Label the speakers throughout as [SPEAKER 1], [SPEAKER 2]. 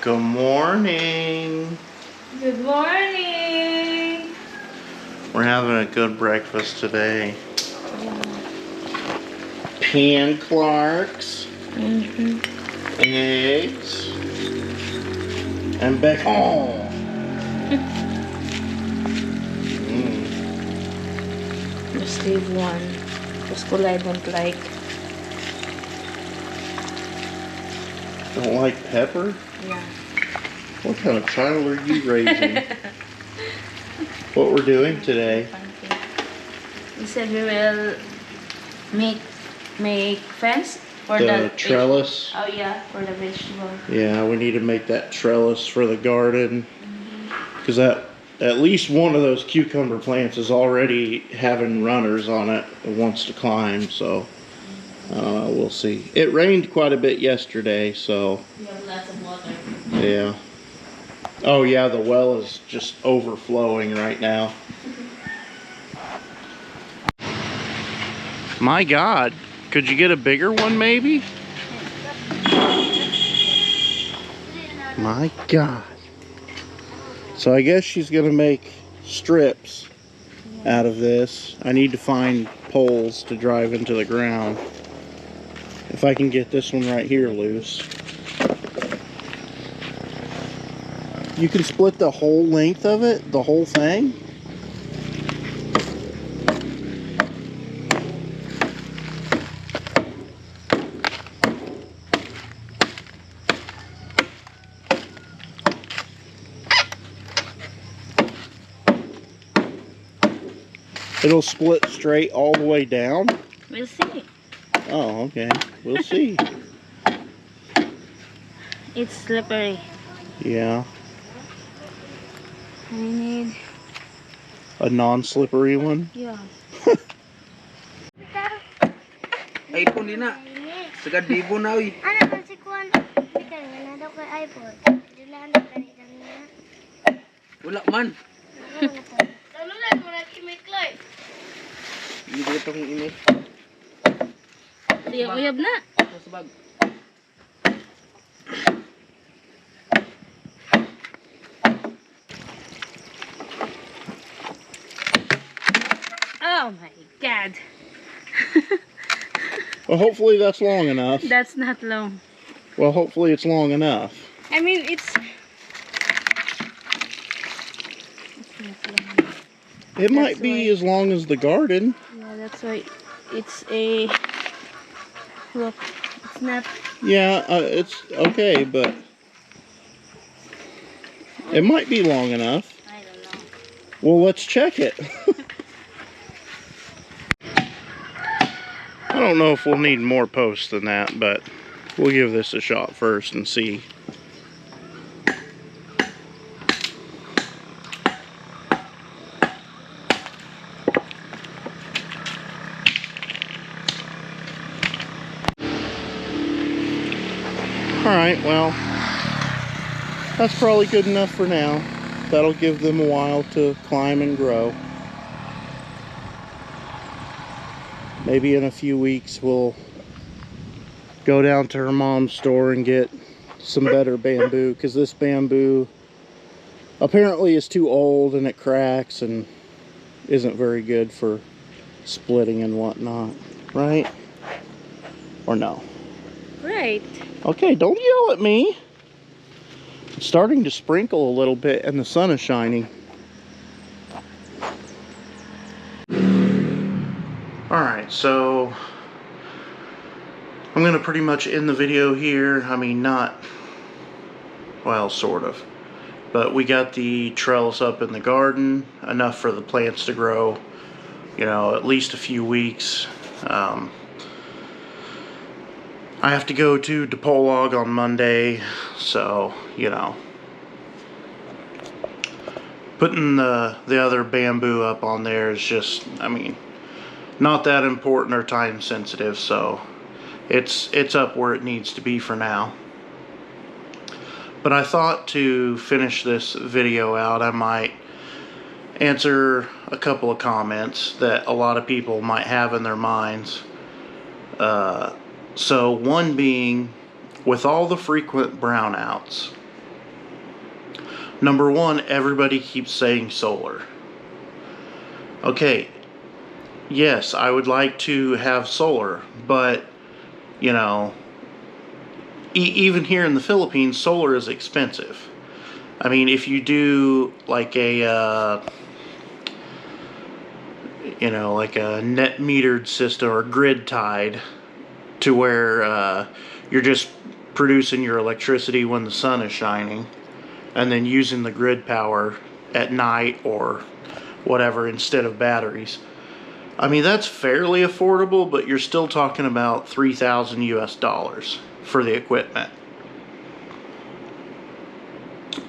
[SPEAKER 1] Good morning.
[SPEAKER 2] Good morning.
[SPEAKER 1] We're having a good breakfast today.
[SPEAKER 2] Yeah.
[SPEAKER 1] Pan Clarks,
[SPEAKER 2] Mm-hmm.
[SPEAKER 1] eggs, and bacon.
[SPEAKER 2] Just leave one. Just because I don't like.
[SPEAKER 1] Don't like pepper?
[SPEAKER 2] Yeah.
[SPEAKER 1] What kind of child are you raising? What we're doing today?
[SPEAKER 2] We said we will make fence for
[SPEAKER 1] The trellis.
[SPEAKER 2] Oh yeah, for the vegetable.
[SPEAKER 1] Yeah, we need to make that trellis for the garden. Because that at least one of those cucumber plants is already having runners on it. It wants to climb, so we'll see. It rained quite a bit yesterday, so
[SPEAKER 2] We have lots of water.
[SPEAKER 1] yeah. Oh yeah, the well is just overflowing right now. My God, could you get a bigger one maybe? My God. So I guess she's gonna make strips out of this. I need to find poles to drive into the ground. If I can get this one right here loose. You can split the whole length of it, the whole thing. It'll split straight all the way down?
[SPEAKER 2] We'll see.
[SPEAKER 1] Oh, okay. We'll see.
[SPEAKER 2] It's slippery.
[SPEAKER 1] Yeah.
[SPEAKER 2] I need...
[SPEAKER 1] A non-slippery one?
[SPEAKER 2] Yeah.
[SPEAKER 3] iPhone din na. Sagad bibo na uy.
[SPEAKER 4] Anak kan si Kuan. Bigyan nga na daw kay iPhone. Di na ano ganit niya.
[SPEAKER 3] Wala man.
[SPEAKER 4] Talulan mo na kimikloy.
[SPEAKER 3] Hindi ko itong email.
[SPEAKER 2] Uyab na.
[SPEAKER 3] Sa bag.
[SPEAKER 2] Oh my God.
[SPEAKER 1] Well, hopefully that's long enough.
[SPEAKER 2] That's not long.
[SPEAKER 1] Well, hopefully it's long enough.
[SPEAKER 2] I mean, it's not long.
[SPEAKER 1] It might be as long as the garden.
[SPEAKER 2] Yeah, that's why it's a... Look, it's not...
[SPEAKER 1] Yeah, it's okay, but it might be long enough.
[SPEAKER 2] I don't know.
[SPEAKER 1] Well, let's check it. I don't know if we'll need more posts than that, but we'll give this a shot first and see. Alright, well, that's probably good enough for now. That'll give them a while to climb and grow. Maybe in a few weeks we'll go down to her mom's store and get some better bamboo, because this bamboo apparently is too old and it cracks and isn't very good for splitting and whatnot, right? Or no?
[SPEAKER 2] Right.
[SPEAKER 1] Okay, don't yell at me. It's starting to sprinkle a little bit and the sun is shining. Alright, so I'm gonna pretty much end the video here. I mean, not, well, sort of. But we got the trellis up in the garden, enough for the plants to grow, you know, at least a few weeks. I have to go to Depolog on Monday, so, you know, putting the other bamboo up on there is just, I mean, not that important or time sensitive, so it's up where it needs to be for now. But I thought to finish this video out, I might answer a couple of comments that a lot of people might have in their minds. So one being, with all the frequent brownouts, Number one, everybody keeps saying solar. Okay, yes, I would like to have solar, but, you know, even here in the Philippines, solar is expensive. I mean, if you do like a, like a net metered system or grid tied to where you're just producing your electricity when the sun is shining and then using the grid power at night or whatever instead of batteries. I mean, that's fairly affordable, but you're still talking about 3,000 US dollars for the equipment.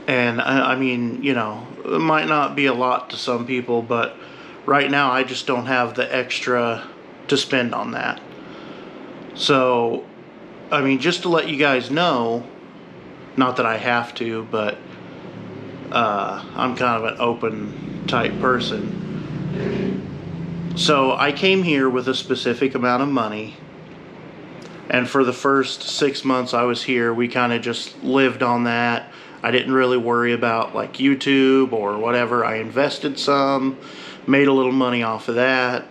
[SPEAKER 1] And I mean, it might not be a lot to some people, but right now I just don't have the extra to spend on that. So, I mean, just to let you guys know, not that I have to, but I'm kind of an open type person. So I came here with a specific amount of money, and for the first 6 months I was here, we kind of just lived on that. I didn't really worry about like YouTube or whatever. I invested some, made a little money off of that.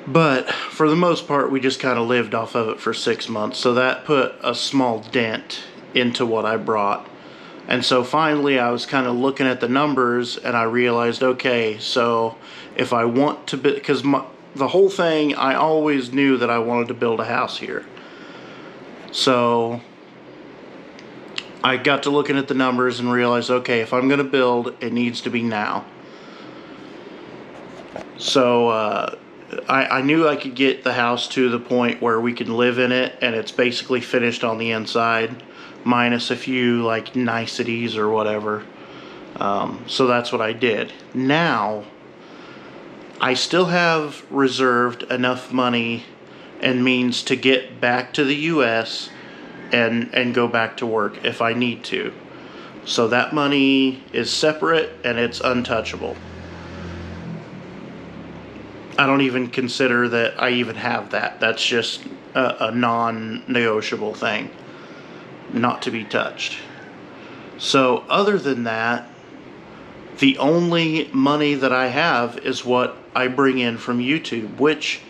[SPEAKER 1] But for the most part, we just kind of lived off of it for 6 months. So that put a small dent into what I brought. And so finally I was kind of looking at the numbers and I realized, okay, so if I want to, because the whole thing, I always knew that I wanted to build a house here. So I got to looking at the numbers and realized, okay, if I'm going to build, it needs to be now. So I knew I could get the house to the point where we can live in it and it's basically finished on the inside, minus a few like niceties or whatever. So that's what I did. Now, I still have reserved enough money and means to get back to the US and go back to work if I need to. So that money is separate and it's untouchable. I don't even consider that I even have that. That's just a non-negotiable thing, not to be touched. So other than that, the only money that I have is what I bring in from YouTube, which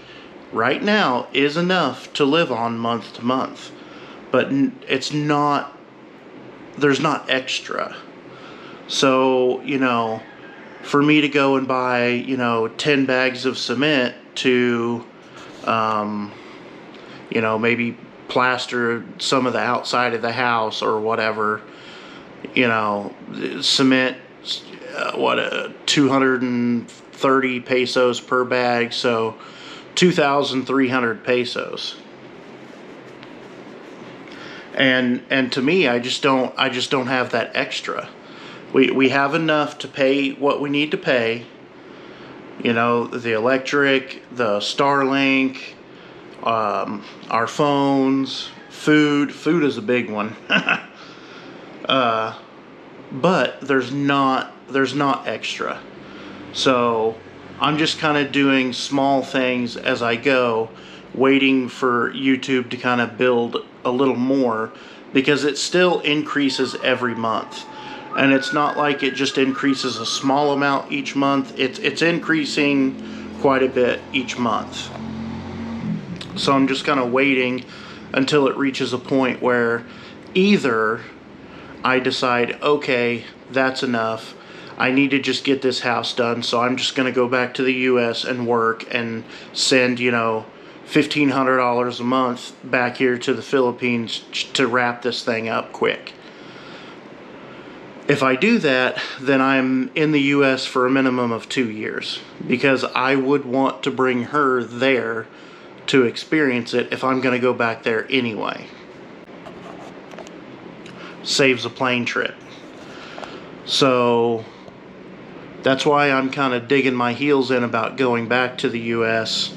[SPEAKER 1] right now is enough to live on month to month. But it's not, there's not extra. So, for me to go and buy, 10 bags of cement to, maybe plaster some of the outside of the house or whatever, cement, 230 pesos per bag, so 2,300 pesos. And to me, I just don't have that extra. We have enough to pay what we need to pay. The electric, the Starlink, our phones, food. Food is a big one. But there's not extra. So I'm just kind of doing small things as I go, waiting for YouTube to kind of build a little more, because it still increases every month. And it's not like it just increases a small amount each month. It's increasing quite a bit each month. So I'm just kind of waiting until it reaches a point where either I decide, okay, that's enough, I need to just get this house done, so I'm just going to go back to the US and work and send, $1,500 a month back here to the Philippines to wrap this thing up quick. If I do that, then I'm in the US for a minimum of 2 years, because I would want to bring her there to experience it if I'm going to go back there anyway. Saves a plane trip. So that's why I'm kind of digging my heels in about going back to the US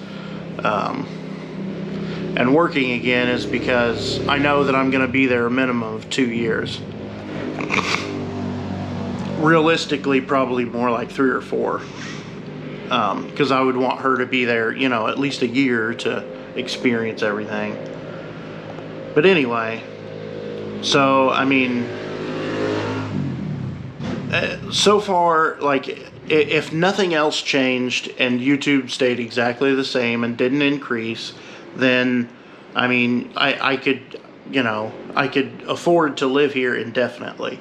[SPEAKER 1] and working again, is because I know that I'm going to be there a minimum of 2 years. Realistically, probably more like 3 or 4, because I would want her to be there, at least a year to experience everything. But anyway, so I mean, So far, like, if nothing else changed and YouTube stayed exactly the same and didn't increase, then, I mean, I could, I could afford to live here indefinitely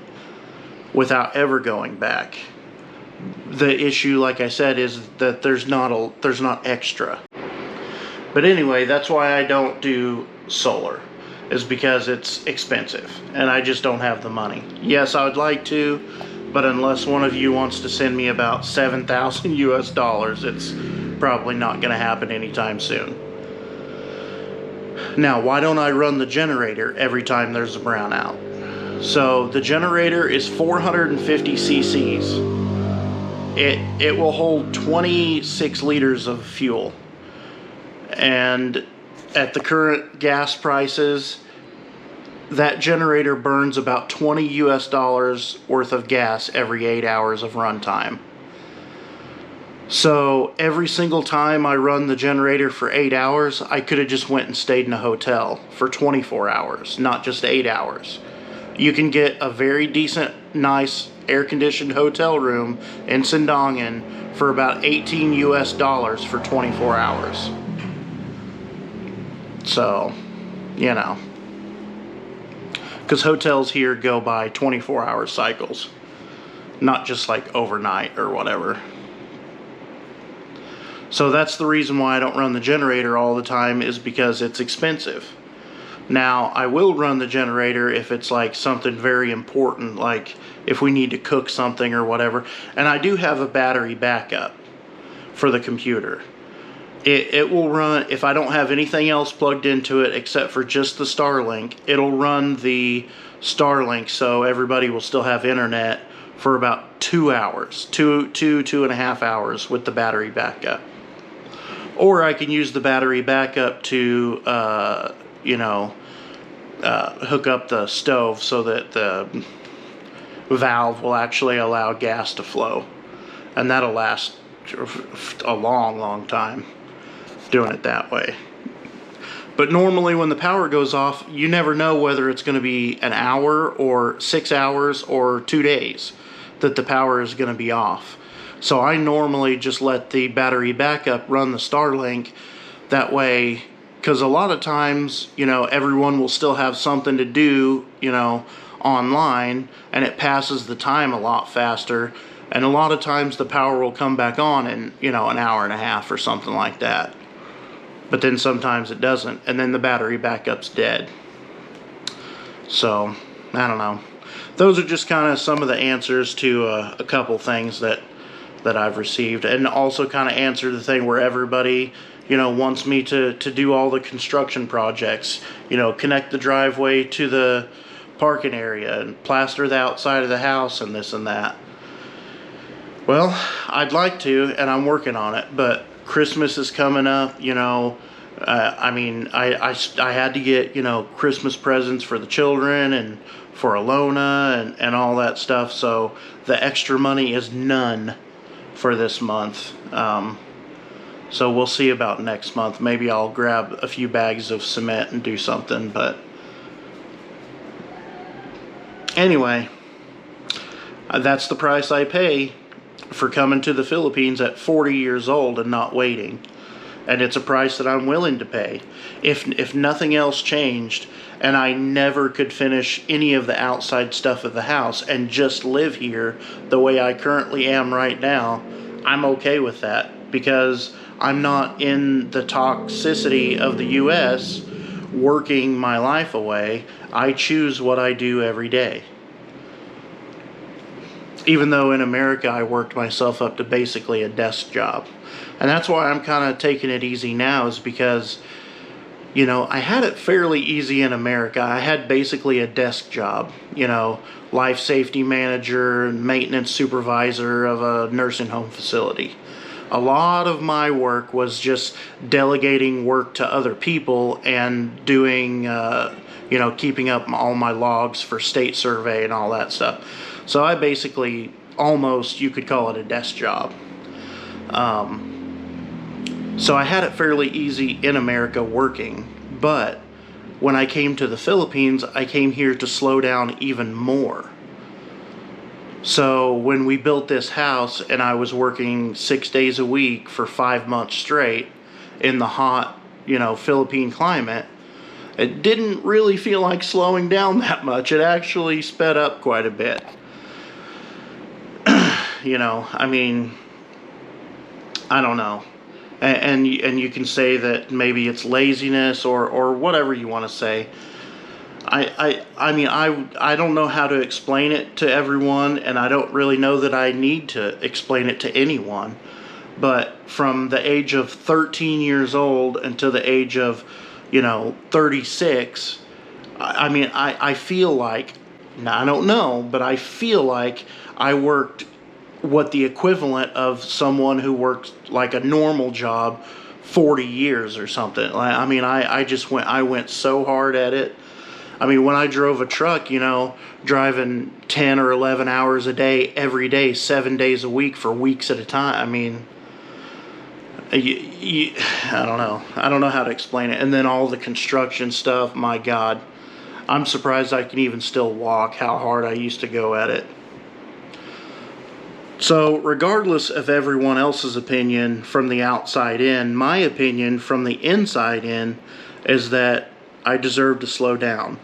[SPEAKER 1] without ever going back. The issue, like I said, is that there's not extra. But anyway, that's why I don't do solar, is because it's expensive and I just don't have the money. Yes, I would like to, but unless one of you wants to send me about 7,000 US dollars, it's probably not going to happen anytime soon. Now, why don't I run the generator every time there's a brownout? So the generator is 450 cc's. It will hold 26 liters of fuel. And at the current gas prices, that generator burns about 20 US dollars worth of gas every 8 hours of runtime. So every single time I run the generator for 8 hours, I could have just went and stayed in a hotel for 24 hours, not just 8 hours. You can get a very decent, nice, air-conditioned hotel room in Sindongan for about 18 US dollars for 24 hours. So, because hotels here go by 24-hour cycles, not just like overnight or whatever. So that's the reason why I don't run the generator all the time, is because it's expensive. Now, I will run the generator if it's like something very important, like if we need to cook something or whatever. And I do have a battery backup for the computer. It will run, if I don't have anything else plugged into it except for just the Starlink, it'll run the Starlink so everybody will still have internet for about 2 hours, two and a half hours with the battery backup. Or I can use the battery backup to, hook up the stove so that the valve will actually allow gas to flow. And that'll last a long, long time doing it that way. But normally when the power goes off, you never know whether it's going to be an hour or 6 hours or 2 days that the power is going to be off. So I normally just let the battery backup run the Starlink that way, because a lot of times, everyone will still have something to do, online, and it passes the time a lot faster. And a lot of times the power will come back on in, an hour and a half or something like that. But then sometimes it doesn't, and then the battery backup's dead. So, I don't know. Those are just kind of some of the answers to a couple things that I've received, and also kind of answer the thing where everybody, wants me to do all the construction projects, connect the driveway to the parking area and plaster the outside of the house and this and that. Well, I'd like to, and I'm working on it, but Christmas is coming up, I had to get, Christmas presents for the children and for Alona and all that stuff, so the extra money is none for this month. So we'll see about next month. Maybe I'll grab a few bags of cement and do something, but anyway, that's the price I pay for coming to the Philippines at 40 years old and not waiting. And it's a price that I'm willing to pay. If nothing else changed and I never could finish any of the outside stuff of the house and just live here the way I currently am right now, I'm okay with that, because I'm not in the toxicity of the US working my life away. I choose what I do every day. Even though in America I worked myself up to basically a desk job. And that's why I'm kind of taking it easy now, is because, I had it fairly easy in America. I had basically a desk job, life safety manager and maintenance supervisor of a nursing home facility. A lot of my work was just delegating work to other people and doing, keeping up all my logs for state survey and all that stuff. So I basically, almost, you could call it a desk job. So I had it fairly easy in America working, but when I came to the Philippines, I came here to slow down even more. So when we built this house and I was working 6 days a week for 5 months straight in the hot, Philippine climate, it didn't really feel like slowing down that much. It actually sped up quite a bit. I mean, I don't know. And you can say that maybe it's laziness or whatever you want to say. I mean, I don't know how to explain it to everyone, and I don't really know that I need to explain it to anyone. But from the age of 13 years old until the age of, 36, I mean, I feel like, now I don't know, but I feel like I worked what the equivalent of someone who worked like a normal job 40 years or something. I mean, I went so hard at it. I mean, when I drove a truck, driving 10 or 11 hours a day, every day, 7 days a week for weeks at a time. I mean, I don't know. I don't know how to explain it. And then all the construction stuff, my God. I'm surprised I can even still walk, how hard I used to go at it. So, regardless of everyone else's opinion from the outside in, my opinion from the inside in is that I deserve to slow down.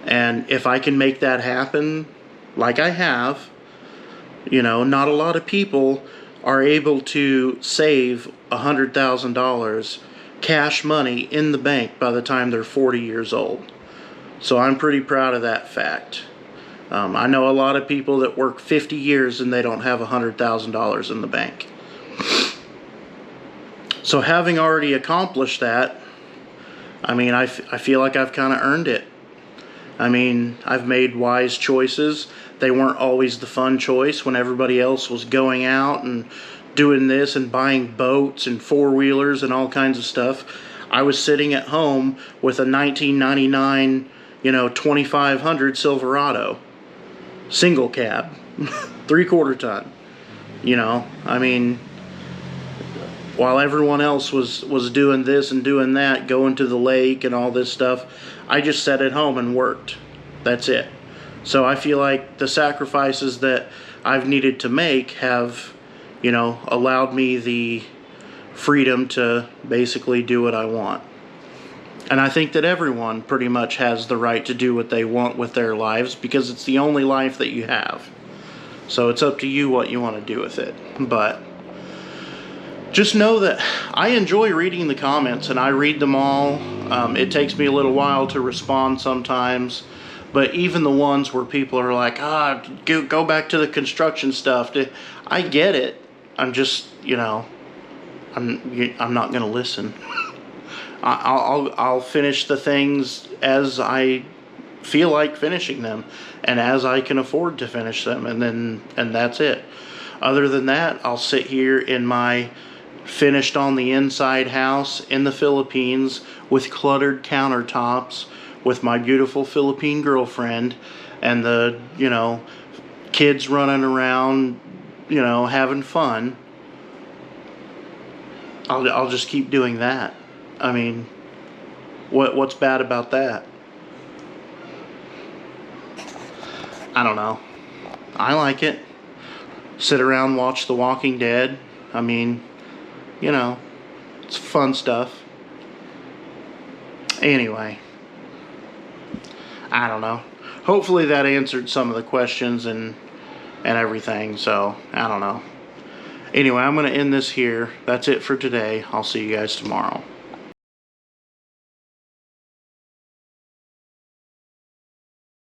[SPEAKER 1] And if I can make that happen, like I have, not a lot of people are able to save $100,000 cash money in the bank by the time they're 40 years old. So I'm pretty proud of that fact. I know a lot of people that work 50 years and they don't have $100,000 in the bank. So having already accomplished that, I mean, I feel like I've kind of earned it. I mean, I've made wise choices. They weren't always the fun choice when everybody else was going out and doing this and buying boats and four-wheelers and all kinds of stuff. I was sitting at home with a 1999, 2500 Silverado. Single cab. 3/4 ton. I mean, while everyone else was doing this and doing that, going to the lake and all this stuff, I just sat at home and worked. That's it. So I feel like the sacrifices that I've needed to make have, allowed me the freedom to basically do what I want. And I think that everyone pretty much has the right to do what they want with their lives because it's the only life that you have. So it's up to you what you want to do with it. But just know that I enjoy reading the comments and I read them all. It takes me a little while to respond sometimes. But even the ones where people are like, go back to the construction stuff. I get it. I'm just, I'm not going to listen. I'll finish the things as I feel like finishing them and as I can afford to finish them, and that's it. Other than that, I'll sit here in my finished on the inside house in the Philippines with cluttered countertops with my beautiful Philippine girlfriend and the, kids running around, having fun. I'll just keep doing that. I mean, what's bad about that? I don't know. I like it. Sit around, watch The Walking Dead. I mean, it's fun stuff. Anyway, I don't know. Hopefully that answered some of the questions and everything. So, I don't know. Anyway, I'm going to end this here. That's it for today. I'll see you guys tomorrow.